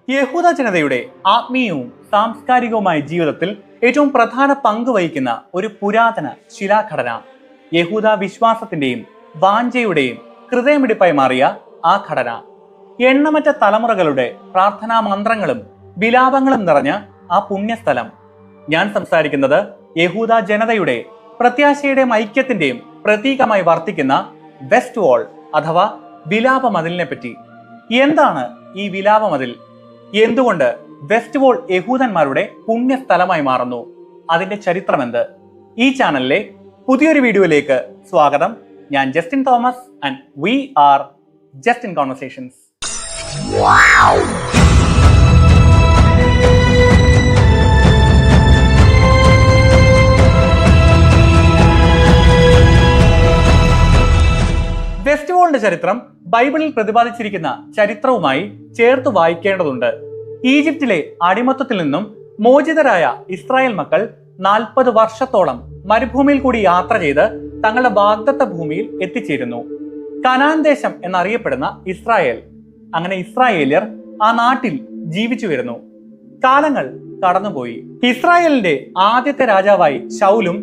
യഹൂദ ജനതയുടെ ആത്മീയവും സാംസ്കാരികവുമായ ജീവിതത്തിൽ ഏറ്റവും പ്രധാന പങ്ക് വഹിക്കുന്ന ഒരു പുരാതന ശിലാഘടന, യഹൂദ വിശ്വാസത്തിന്റെയും വാഞ്ചയുടെയും ഹൃദയമിടിപ്പായി മാറിയ ആ ഘടന. എണ്ണമറ്റ തലമുറകളുടെ പ്രാർത്ഥനാ മന്ത്രങ്ങളും വിലാപങ്ങളും നിറഞ്ഞ ആ പുണ്യസ്ഥലം. ഞാൻ സംസാരിക്കുന്നത് യഹൂദ ജനതയുടെ പ്രത്യാശയുടെയും ഐക്യത്തിന്റെയും പ്രതീകമായി വർത്തിക്കുന്ന വെസ്റ്റ് വാൾ അഥവാ വിലാപ മതിലിനെ പറ്റി. എന്താണ് ഈ വിലാപ മതിൽ? എന്തുകൊണ്ട് വെസ്റ്റ് വാൾ യഹൂദന്മാരുടെ പുണ്യസ്ഥലമായി മാറുന്നു? അതിന്റെ ചരിത്രമെന്ത്? ഈ ചാനലിലെ പുതിയൊരു വീഡിയോയിലേക്ക് സ്വാഗതം. ഞാൻ Justin Thomas and we are Justin conversations. West വാളിന്റെ ചരിത്രം ബൈബിളിൽ പ്രതിപാദിച്ചിരിക്കുന്ന ചരിത്രവുമായി ചേർത്ത് വായിക്കേണ്ടതുണ്ട്. ഈജിപ്തിലെ അടിമത്തത്തിൽ നിന്നും മോചിതരായ ഇസ്രായേൽ മക്കൾ 40 വർഷത്തോളം മരുഭൂമിയിൽ കൂടി യാത്ര ചെയ്ത് തങ്ങളുടെ വാഗ്ദത്ത ഭൂമിയിൽ എത്തിച്ചേരുന്നു. കനാൻ ദേശം എന്നറിയപ്പെടുന്ന ഇസ്രായേൽ. അങ്ങനെ ഇസ്രായേലിയർ ആ നാട്ടിൽ ജീവിച്ചു വരുന്നു. കാലങ്ങൾ കടന്നുപോയി. ഇസ്രായേലിന്റെ ആദ്യത്തെ രാജാവായി ശൗലും,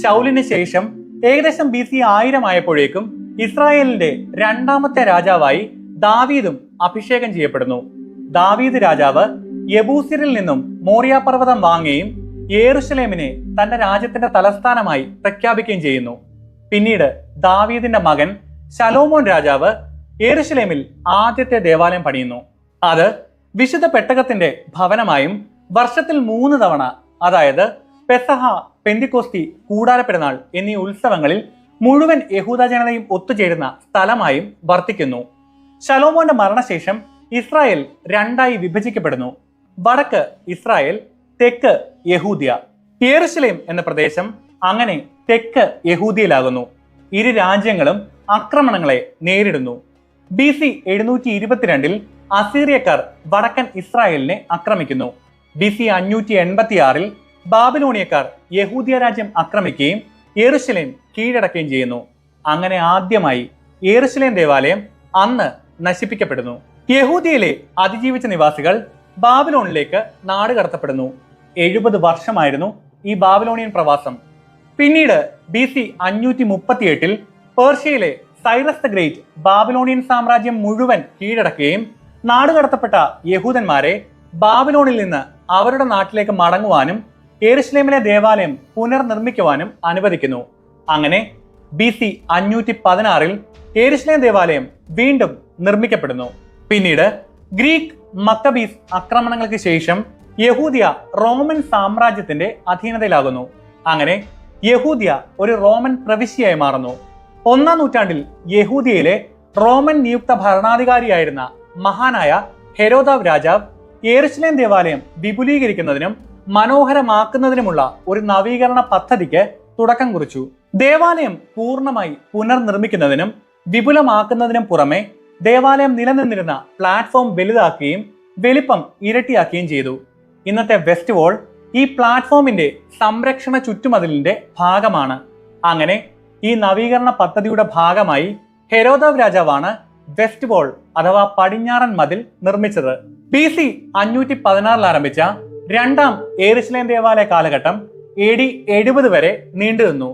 ശൗലിന് ശേഷം ഏകദേശം BC 1000 ആയപ്പോഴേക്കും ഇസ്രായേലിന്റെ രണ്ടാമത്തെ രാജാവായി ദാവീദും അഭിഷേകം ചെയ്യപ്പെടുന്നു. ദാവീദ് രാജാവ് യെബൂസ്യരിൽ നിന്നും മോറിയ പർവ്വതം വാങ്ങുകയും യെരുശലേമിനെ തന്റെ രാജ്യത്തിന്റെ തലസ്ഥാനമായി പ്രഖ്യാപിക്കുകയും ചെയ്യുന്നു. പിന്നീട് ദാവീദിന്റെ മകൻ ശലോമോൻ രാജാവ് യെരുശലേമിൽ ആദ്യത്തെ ദേവാലയം പണിയുന്നു. അത് വിശുദ്ധ പെട്ടകത്തിന്റെ ഭവനമായും വർഷത്തിൽ 3 തവണ, അതായത് പെസഹ, പെന്തിക്കോസ്തി, കൂടാരപ്പെരുന്നാൾ എന്നീ ഉത്സവങ്ങളിൽ മുഴുവൻ യഹൂദ ജനതയും ഒത്തുചേരുന്ന സ്ഥലമായും വർത്തിക്കുന്നു. ശലോമോന്റെ മരണശേഷം ഇസ്രായേൽ രണ്ടായി വിഭജിക്കപ്പെടുന്നു. വടക്ക് ഇസ്രായേൽ, തെക്ക് യഹൂദിയ. യെരുശലേം എന്ന പ്രദേശം അങ്ങനെ തെക്ക് യഹൂദിയയിലാകുന്നു. ഇരു രാജ്യങ്ങളും ആക്രമണങ്ങളെ നേരിടുന്നു. BC 722 അസീറിയക്കാർ വടക്കൻ ഇസ്രായേലിനെ ആക്രമിക്കുന്നു. BC 586 ബാബിലോണിയക്കാർ യഹൂദിയ രാജ്യം ആക്രമിക്കുകയും യെരുശലേം കീഴടക്കുകയും ചെയ്യുന്നു. അങ്ങനെ ആദ്യമായി യെരുശലേം ദേവാലയം അന്ന് നശിപ്പിക്കപ്പെടുന്നു. യഹൂദിയയിലെ അതിജീവിച്ച നിവാസികൾ ബാബിലോണിലേക്ക് നാട് കടത്തപ്പെടുന്നു. 70 വർഷമായിരുന്നു ഈ ബാബിലോണിയൻ പ്രവാസം. പിന്നീട് BC 538 പേർഷ്യയിലെ സൈറസ് ദ ഗ്രേറ്റ് ബാബിലോണിയൻ സാമ്രാജ്യം മുഴുവൻ കീഴടക്കുകയും നാടുകടത്തപ്പെട്ട യഹൂദന്മാരെ ബാബിലോണിൽ നിന്ന് അവരുടെ നാട്ടിലേക്ക് മടങ്ങുവാനും യെരുശലേമിലെ ദേവാലയം പുനർനിർമ്മിക്കുവാനും അനുവദിക്കുന്നു. അങ്ങനെ BC 516 യെരുശലേം ദേവാലയം വീണ്ടും നിർമ്മിക്കപ്പെടുന്നു. പിന്നീട് ഗ്രീക്ക് മക്കബീസ് ആക്രമണങ്ങൾക്ക് ശേഷം യഹൂദിയ റോമൻ സാമ്രാജ്യത്തിന്റെ അധീനതയിലാകുന്നു. അങ്ങനെ യെഹൂദിയ ഒരു റോമൻ പ്രവിശ്യയായി മാറുന്നു. 1-ാം നൂറ്റാണ്ടിൽ യഹൂദിയയിലെ റോമൻ നിയുക്ത ഭരണാധികാരിയായിരുന്ന മഹാനായ ഹെരോദാവ് രാജാവ് യെരുശലേം ദേവാലയം വിപുലീകരിക്കുന്നതിനും മനോഹരമാക്കുന്നതിനുമുള്ള ഒരു നവീകരണ പദ്ധതിക്ക് തുടക്കം കുറിച്ചു. ദേവാലയം പൂർണ്ണമായി പുനർനിർമ്മിക്കുന്നതിനും വിപുലമാക്കുന്നതിനും പുറമെ ദേവാലയം നിലനിന്നിരുന്ന പ്ലാറ്റ്ഫോം വലുതാക്കുകയും വലിപ്പം ഇരട്ടിയാക്കുകയും ചെയ്തു. ഇന്നത്തെ വെസ്റ്റ് വാൾ ഈ പ്ലാറ്റ്ഫോമിന്റെ സംരക്ഷണ ചുറ്റുമതിലിന്റെ ഭാഗമാണ്. അങ്ങനെ ഈ നവീകരണ പദ്ധതിയുടെ ഭാഗമായി ഹെരോദാവ് രാജാവാണ് വെസ്റ്റ് വാൾ അഥവാ പടിഞ്ഞാറൻ മതിൽ നിർമ്മിച്ചത്. BC 516 ആരംഭിച്ച രണ്ടാം യെരുശലേം ദേവാലയ കാലഘട്ടം AD 70 വരെ നീണ്ടുനിന്നു.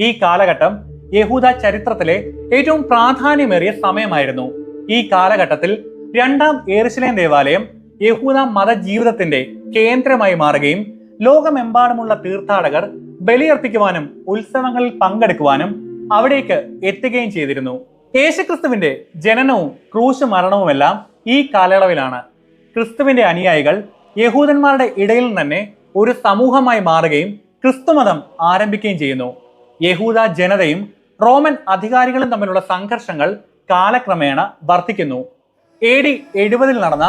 ഈ കാലഘട്ടം യഹൂദ ചരിത്രത്തിലെ ഏറ്റവും പ്രാധാന്യമേറിയ സമയമായിരുന്നു. ഈ കാലഘട്ടത്തിൽ രണ്ടാം യെരുശലേം ദേവാലയം യഹൂദ മതജീവിതത്തിന്റെ കേന്ദ്രമായി മാറുകയും ലോകമെമ്പാടുമുള്ള തീർത്ഥാടകർ ബലിയർപ്പിക്കുവാനും ഉത്സവങ്ങളിൽ പങ്കെടുക്കുവാനും അവിടേക്ക് എത്തുകയും ചെയ്തിരുന്നു. യേശുക്രിസ്തുവിന്റെ ജനനവും ക്രൂശ് മരണവുമെല്ലാം ഈ കാലയളവിലാണ്. ക്രിസ്തുവിന്റെ അനുയായികൾ യഹൂദന്മാരുടെ ഇടയിൽ തന്നെ ഒരു സമൂഹമായി മാറുകയും ക്രിസ്തുമതം ആരംഭിക്കുകയും ചെയ്യുന്നു. യഹൂദ ജനതയും റോമൻ അധികാരികളും തമ്മിലുള്ള സംഘർഷങ്ങൾ കാലക്രമേണ വർദ്ധിക്കുന്നു. AD 70 നടന്ന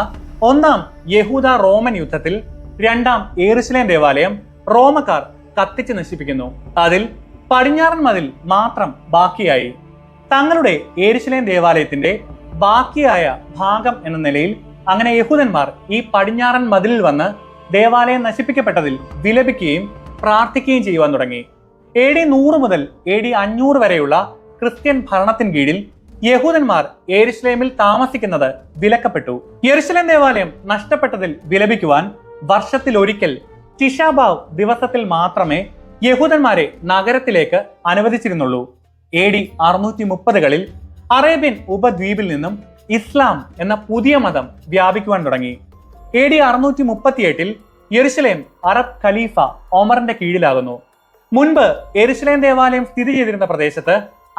1-ാം യഹൂദ റോമൻ യുദ്ധത്തിൽ 2-ാം യെരുശലേം ദേവാലയം റോമക്കാർ കത്തിച്ച് നശിപ്പിക്കുന്നു. അതിൽ പടിഞ്ഞാറൻ മതിൽ മാത്രം ബാക്കിയായി. തങ്ങളുടെ യെരുശലേം ദേവാലയത്തിന്റെ ബാക്കിയായ ഭാഗം എന്ന നിലയിൽ അങ്ങനെ യഹൂദന്മാർ ഈ പടിഞ്ഞാറൻ മതിലിൽ വന്ന് ദേവാലയം നശിപ്പിക്കപ്പെട്ടതിൽ വിലപിക്കുകയും പ്രാർത്ഥിക്കുകയും ചെയ്യുവാൻ തുടങ്ങി. AD 100 മുതൽ AD 500 വരെയുള്ള ക്രിസ്ത്യൻ ഭരണത്തിന് കീഴിൽ യഹൂദന്മാർ യെരുശലേമിൽ താമസിക്കുന്നത് വിലക്കപ്പെട്ടു. യെരുശലേം ദേവാലയം നഷ്ടപ്പെട്ടതിൽ വിലപിക്കുവാൻ വർഷത്തിലൊരിക്കൽ ടിഷാബാവ് ദിവസത്തിൽ മാത്രമേ യഹൂദന്മാരെ നഗരത്തിലേക്ക് അനുവദിച്ചിരുന്നുള്ളൂ. AD 630കളിൽ അറേബ്യൻ ഉപദ്വീപിൽ നിന്നും ഇസ്ലാം എന്ന പുതിയ മതം വ്യാപിക്കുവാൻ തുടങ്ങി. AD 638ൽ യെരുശലേം അറബ് ഖലീഫ ഒമറിന്റെ കീഴിലാകുന്നു. മുൻപ് യെരുശലേം ദേവാലയം സ്ഥിതി ചെയ്തിരുന്ന പ്രദേശത്ത്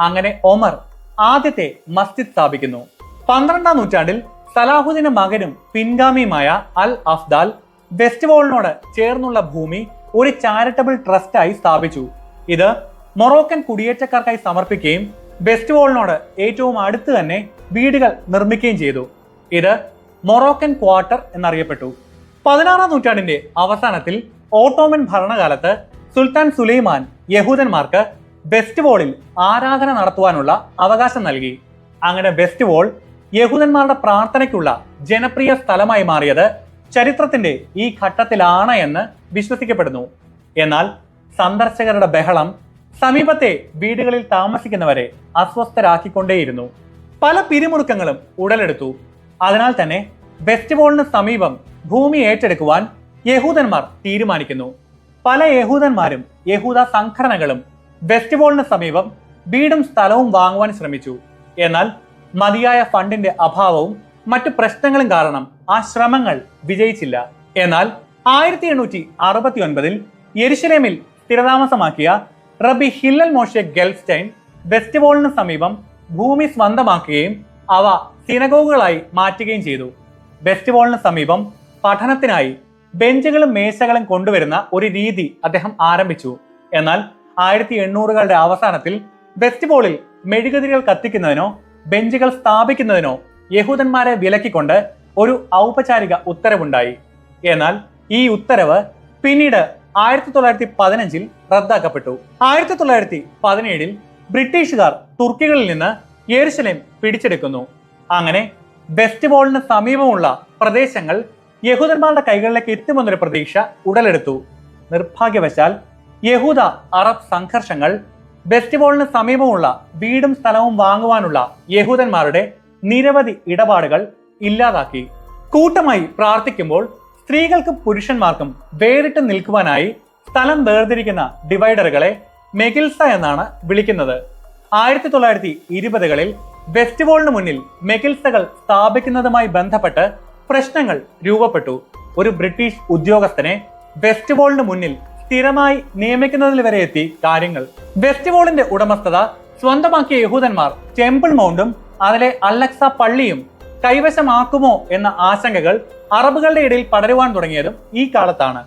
അങ്ങനെ ഒമർ ആദ്യത്തെ മസ്ജിദ് സ്ഥാപിക്കുന്നു. 12ാം നൂറ്റാണ്ടിൽ സലാഹുദ്ദീന്റെ മകനും പിൻഗാമിയുമായ അൽ അഫ്ദാൽ വെസ്റ്റ് വാളിനോട് ചേർന്നുള്ള ഭൂമി ഒരു ചാരിറ്റബിൾ ട്രസ്റ്റായി സ്ഥാപിച്ചു. ഇത് മൊറോക്കൻ കുടിയേറ്റക്കാർക്കായി സമർപ്പിക്കുകയും വെസ്റ്റ് വാളിനോട് ഏറ്റവും അടുത്ത് തന്നെ വീടുകൾ നിർമ്മിക്കുകയും ചെയ്തു. ഇത് മൊറോക്കൻ ക്വാർട്ടർ എന്നറിയപ്പെട്ടു. 16ാം നൂറ്റാണ്ടിന്റെ അവസാനത്തിൽ ഓട്ടോമൻ ഭരണകാലത്ത് സുൽത്താൻ സുലൈമാൻ യഹൂദന്മാർക്ക് വെസ്റ്റ് വാളിൽ ആരാധന നടത്തുവാനുള്ള അവകാശം നൽകി. അങ്ങനെ വെസ്റ്റ് വാൾ യഹൂദന്മാരുടെ പ്രാർത്ഥനയ്ക്കുള്ള ജനപ്രിയ സ്ഥലമായി മാറിയത് ചരിത്രത്തിന്റെ ഈ ഘട്ടത്തിലാണ് എന്ന് വിശ്വസിക്കപ്പെടുന്നു. എന്നാൽ സന്ദർശകരുടെ ബഹളം സമീപത്തെ വീടുകളിൽ താമസിക്കുന്നവരെ അസ്വസ്ഥരാക്കിക്കൊണ്ടേയിരുന്നു. പല പിരിമുറുക്കങ്ങളും ഉടലെടുത്തു. അതിനാൽ തന്നെ വെസ്റ്റ് വാളിന് സമീപം ഭൂമി ഏറ്റെടുക്കുവാൻ യഹൂദന്മാർ തീരുമാനിക്കുന്നു. പല യഹൂദന്മാരും യഹൂദ സംഘടനകളും വെസ്റ്റ് വാളിന് സമീപം വീടും സ്ഥലവും വാങ്ങുവാൻ ശ്രമിച്ചു. എന്നാൽ മതിയായ ഫണ്ടിന്റെ അഭാവവും മറ്റു പ്രശ്നങ്ങളും കാരണം ആ ശ്രമങ്ങൾ വിജയിച്ചില്ല. എന്നാൽ 1869ൽ യെരുശലേമിൽ സ്ഥിരതാമസമാക്കിയ റബി ഹില്ലൽ മോഷെ ഗെൽസ്റ്റൈൻ വെസ്റ്റ് വാളിന് സമീപം ഭൂമി സ്വന്തമാക്കുകയും അവ സിനഗോഗുകളായി മാറ്റുകയും ചെയ്തു. വെസ്റ്റ് വാളിന് സമീപം പഠനത്തിനായി ബെഞ്ചുകളും മേശകളും കൊണ്ടുവരുന്ന ഒരു രീതി അദ്ദേഹം ആരംഭിച്ചു. എന്നാൽ 1800കളുടെ അവസാനത്തിൽ വെസ്റ്റ് വാളിൽ മെഴുകുതിരികൾ കത്തിക്കുന്നതിനോ ബെഞ്ചുകൾ സ്ഥാപിക്കുന്നതിനോ യഹൂദന്മാരെ വിലക്കിക്കൊണ്ട് ഒരു ഔപചാരിക ഉത്തരവുണ്ടായി. എന്നാൽ ഈ ഉത്തരവ് പിന്നീട് 1915ൽ റദ്ദാക്കപ്പെട്ടു. 1917ൽ ബ്രിട്ടീഷുകാർ തുർക്കികളിൽ നിന്ന് യെരുശലേം പിടിച്ചെടുക്കുന്നു. അങ്ങനെ വെസ്റ്റ് വാളിന് സമീപമുള്ള പ്രദേശങ്ങൾ യഹൂദന്മാരുടെ കൈകളിലേക്ക് എത്തുമെന്നൊരു പ്രതീക്ഷ ഉടലെടുത്തു. നിർഭാഗ്യവശാൽ യഹൂദ അറബ് സംഘർഷങ്ങൾ വെസ്റ്റ് വാളിന് സമീപമുള്ള വീടും സ്ഥലവും വാങ്ങുവാനുള്ള യഹൂദന്മാരുടെ നിരവധി ഇടപാടുകൾ ഇല്ലാതാക്കി. കൂട്ടമായി പ്രാർത്ഥിക്കുമ്പോൾ സ്ത്രീകൾക്കും പുരുഷന്മാർക്കും വേറിട്ട് നിൽക്കുവാനായി സ്ഥലം വേർതിരിക്കുന്ന ഡിവൈഡറുകളെ മെഗിൽസ എന്നാണ് വിളിക്കുന്നത്. 1920കളിൽ വെസ്റ്റ് വാളിന് മുന്നിൽ മെഗിൽസകൾ സ്ഥാപിക്കുന്നതുമായി ബന്ധപ്പെട്ട് പ്രശ്നങ്ങൾ രൂപപ്പെട്ടു. ഒരു ബ്രിട്ടീഷ് ഉദ്യോഗസ്ഥനെ വെസ്റ്റ് വാളിന് മുന്നിൽ സ്ഥിരമായി നിയമിക്കുന്നതിൽ വരെ എത്തി കാര്യങ്ങൾ. വെസ്റ്റ് വാളിന്റെ ഉടമസ്ഥത സ്വന്തമാക്കിയ യഹൂദന്മാർ ടെമ്പിൾ മൗണ്ടും അതിലെ അലക്സ പള്ളിയും കൈവശമാക്കുമോ എന്ന ആശങ്കകൾ അറബുകളുടെ ഇടയിൽ പടരുവാൻ തുടങ്ങിയതും ഈ കാലത്താണ്.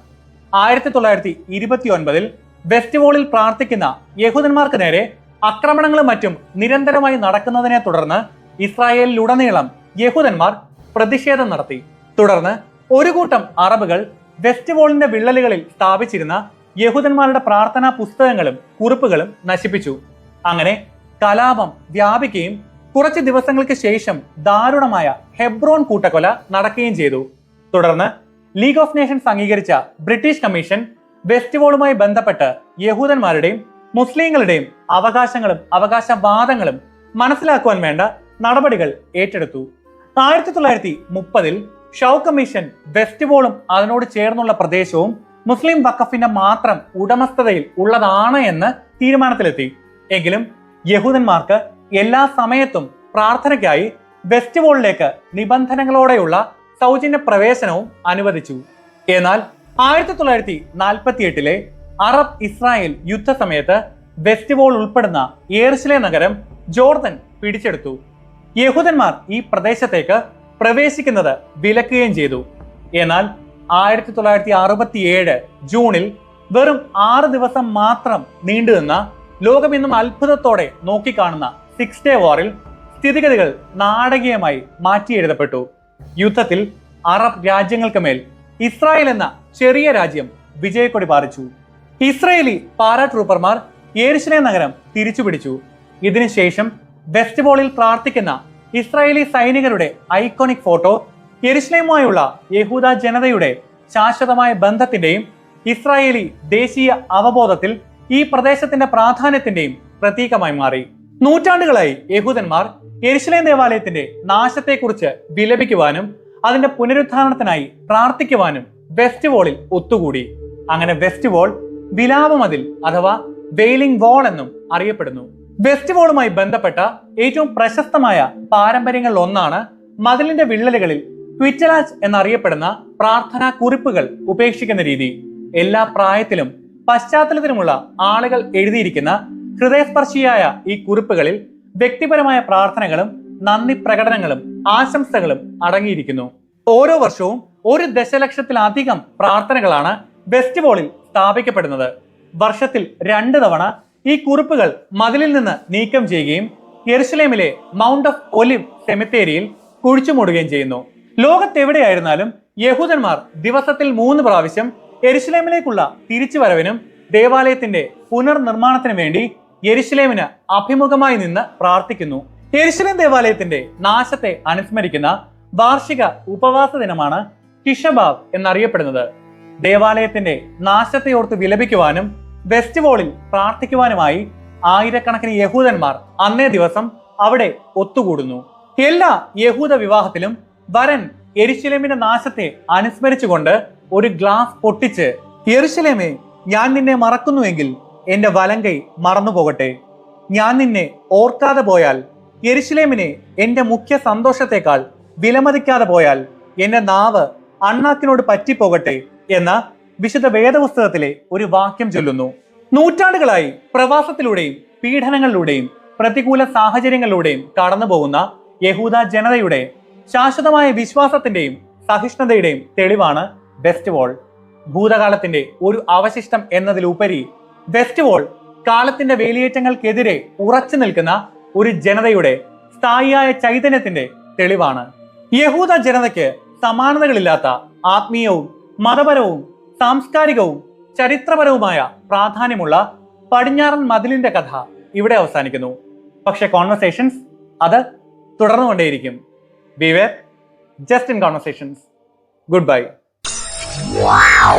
1929ൽ വെസ്റ്റ് വാളിൽ പ്രാർത്ഥിക്കുന്ന യഹൂദന്മാർക്ക് നേരെ ആക്രമണങ്ങളും മറ്റും നിരന്തരമായി നടക്കുന്നതിനെ തുടർന്ന് ഇസ്രായേലിലുടനീളം യഹൂദന്മാർ പ്രതിഷേധം നടത്തി. തുടർന്ന് ഒരു കൂട്ടം അറബുകൾ വെസ്റ്റ് വാളിന്റെ വിള്ളലുകളിൽ സ്ഥാപിച്ചിരുന്ന യഹൂദന്മാരുടെ പ്രാർത്ഥനാ പുസ്തകങ്ങളും കുറിപ്പുകളും നശിപ്പിച്ചു. അങ്ങനെ കലാപം വ്യാപിക്കുകയും കുറച്ച് ദിവസങ്ങൾക്ക് ശേഷം ദാരുണമായ ഹെബ്രോൺ കൂട്ടക്കൊല നടക്കുകയും ചെയ്തു. തുടർന്ന് ലീഗ് ഓഫ് നേഷൻസ് അംഗീകരിച്ച ബ്രിട്ടീഷ് കമ്മീഷൻ വെസ്റ്റ് വാളുമായി ബന്ധപ്പെട്ട് യഹൂദന്മാരുടെയും മുസ്ലിങ്ങളുടെയും അവകാശങ്ങളും അവകാശവാദങ്ങളും മനസ്സിലാക്കുവാൻ വേണ്ട നടപടികൾ ഏറ്റെടുത്തു. 1930ൽ ഷൗ കമ്മീഷൻ വെസ്റ്റ് വാളും അതിനോട് ചേർന്നുള്ള പ്രദേശവും മുസ്ലിം വഖഫിന്റെ മാത്രം ഉടമസ്ഥതയിൽ ഉള്ളതാണ് എന്ന് തീരുമാനത്തിലെത്തി. എങ്കിലും യഹൂദന്മാർക്ക് എല്ലാ സമയത്തും പ്രാർത്ഥനയ്ക്കായി വെസ്റ്റ് വാളിലേക്ക് നിബന്ധനകളോടെയുള്ള സൗജന്യ പ്രവേശനവും അനുവദിച്ചു. എന്നാൽ 1948ലെ അറബ് ഇസ്രായേൽ യുദ്ധസമയത്ത് വെസ്റ്റ് വാൾ ഉൾപ്പെടുന്ന യെരുശലേം നഗരം ജോർദൻ പിടിച്ചെടുത്തു. യഹൂദന്മാർ ഈ പ്രദേശത്തേക്ക് പ്രവേശിക്കുന്നത് വിലക്കുകയും ചെയ്തു. എന്നാൽ 1967 ജൂണിൽ വെറും 6 ദിവസം മാത്രം നീണ്ടുനിന്ന ലോകമെന്നും അത്ഭുതത്തോടെ നോക്കിക്കാണുന്ന 6 ഡേ വാറിൽ സ്ഥിതിഗതികൾ നാടകീയമായി മാറ്റിയെഴുതപ്പെട്ടു. യുദ്ധത്തിൽ അറബ് രാജ്യങ്ങൾക്ക് മേൽ ഇസ്രായേൽ എന്ന ചെറിയ രാജ്യം വിജയക്കൊടി പാറിച്ചു. ഇസ്രായേലി പാരാട്രൂപ്പർമാർ യെരുശലേം നഗരം തിരിച്ചുപിടിച്ചു. ഇതിനുശേഷം വെസ്റ്റ് വാളിൽ പ്രാർത്ഥിക്കുന്ന ഇസ്രായേലി സൈനികരുടെ ഐക്കോണിക് ഫോട്ടോ യെരുശലേമുമായുള്ള യഹൂദ ജനതയുടെ ശാശ്വതമായ ബന്ധത്തിന്റെയും ഇസ്രായേലി ദേശീയ അവബോധത്തിൽ ഈ പ്രദേശത്തിന്റെ പ്രാധാന്യത്തിന്റെയും പ്രതീകമായി മാറി. നൂറ്റാണ്ടുകളായി യഹൂദന്മാർ യെരുശലേം ദേവാലയത്തിന്റെ നാശത്തെക്കുറിച്ച് വിലപിക്കുവാനും അതിന്റെ പുനരുദ്ധാരണത്തിനായി പ്രാർത്ഥിക്കുവാനും വെസ്റ്റ് വാളിൽ ഒത്തുകൂടി. അങ്ങനെ വെസ്റ്റ് വാൾ വിലാപമതിൽ അഥവാ വെയിലിംഗ് വാൾ എന്നും അറിയപ്പെടുന്നു. വെസ്റ്റ് വാളുമായി ബന്ധപ്പെട്ട ഏറ്റവും പ്രശസ്തമായ പാരമ്പര്യങ്ങളിൽ ഒന്നാണ് മതിലിന്റെ വിള്ളലുകളിൽ ട്വിറ്റലാച്ച് എന്നറിയപ്പെടുന്ന പ്രാർത്ഥനാ കുറിപ്പുകൾ ഉപേക്ഷിക്കുന്ന രീതി. എല്ലാ പ്രായത്തിലും പശ്ചാത്തലത്തിലുമുള്ള ആളുകൾ എഴുതിയിരിക്കുന്ന ഹൃദയസ്പർശിയായ ഈ കുറിപ്പുകളിൽ വ്യക്തിപരമായ പ്രാർത്ഥനകളും നന്ദി പ്രകടനങ്ങളും ആശംസകളും അടങ്ങിയിരിക്കുന്നു. ഓരോ വർഷവും 1 ദശലക്ഷത്തിലധികം പ്രാർത്ഥനകളാണ് വെസ്റ്റ് വാളിൽ സ്ഥാപിക്കപ്പെടുന്നത്. വർഷത്തിൽ 2 തവണ ഈ കുറിപ്പുകൾ മതിലിൽ നിന്ന് നീക്കം ചെയ്യുകയും യെരുശലേമിലെ മൗണ്ട് ഓഫ് ഒലിവ് സെമിത്തേരിയിൽ കുഴിച്ചുമൂടുകയും ചെയ്യുന്നു. ലോകത്തെവിടെയായിരുന്നാലും യഹൂദന്മാർ ദിവസത്തിൽ 3 പ്രാവശ്യം യെരുശലേമിലേക്കുള്ള തിരിച്ചുവരവിനും ദേവാലയത്തിന്റെ പുനർനിർമ്മാണത്തിനു വേണ്ടി യെരുശലേമിന് അഭിമുഖമായി നിന്ന് പ്രാർത്ഥിക്കുന്നു. യെരുശലേം ദേവാലയത്തിന്റെ നാശത്തെ അനുസ്മരിക്കുന്ന വാർഷിക ഉപവാസ ദിനമാണ് ടിഷബാവ് എന്നറിയപ്പെടുന്നത്. ദേവാലയത്തിന്റെ നാശത്തെ ഓർത്ത് വിലപിക്കുവാനും വെസ്റ്റ് വാളിൽ പ്രാർത്ഥിക്കുവാനുമായി ആയിരക്കണക്കിന് യഹൂദന്മാർ അന്നേ ദിവസം അവിടെ ഒത്തുകൂടുന്നു. എല്ലാ യഹൂദ വിവാഹത്തിലും വരൻ യെരുശലേമിന്റെ നാശത്തെ അനുസ്മരിച്ചുകൊണ്ട് ഒരു ഗ്ലാസ് പൊട്ടിച്ച്, യെരുശലേമേ, ഞാൻ നിന്നെ മറക്കുന്നുവെങ്കിൽ എന്റെ വലങ്കൈ മറന്നു പോകട്ടെ. ഞാൻ നിന്നെ ഓർക്കാതെ പോയാൽ, യെരുശലേമിനെ എന്റെ മുഖ്യ സന്തോഷത്തെക്കാൾ വിലമതിക്കാതെ പോയാൽ എന്റെ നാവ് അണ്ണാക്കിനോട് പറ്റിപ്പോകട്ടെ എന്ന വിശുദ്ധ വേദപുസ്തകത്തിലെ ഒരു വാക്യം ചൊല്ലുന്നു. നൂറ്റാണ്ടുകളായി പ്രവാസത്തിലൂടെയും പീഡനങ്ങളിലൂടെയും പ്രതികൂല സാഹചര്യങ്ങളിലൂടെയും കടന്നു പോകുന്ന യഹൂദ ജനതയുടെ ശാശ്വതമായ വിശ്വാസത്തിന്റെയും സഹിഷ്ണുതയുടെയും തെളിവാണ് വെസ്റ്റ് വാൾ. ഭൂതകാലത്തിന്റെ ഒരു അവശിഷ്ടം എന്നതിലുപരി വെസ്റ്റ് വാൾ കാലത്തിന്റെ വേലിയേറ്റങ്ങൾക്കെതിരെ ഉറച്ചു നിൽക്കുന്ന ഒരു ജനതയുടെ സ്ഥായിയായ ചൈതന്യത്തിന്റെ തെളിവാണ്. യഹൂദ ജനതയ്ക്ക് സമാനതകളില്ലാത്ത ആത്മീയവും മതപരവും സാംസ്കാരികവും ചരിത്രപരവുമായ പ്രാധാന്യമുള്ള പടിഞ്ഞാറൻ മതിലിന്റെ കഥ ഇവിടെ അവസാനിക്കുന്നു. പക്ഷെ കോൺവെർസേഷൻസ് അത് തുടർന്നുകൊണ്ടേയിരിക്കും. We were just in conversations. Goodbye. Wow.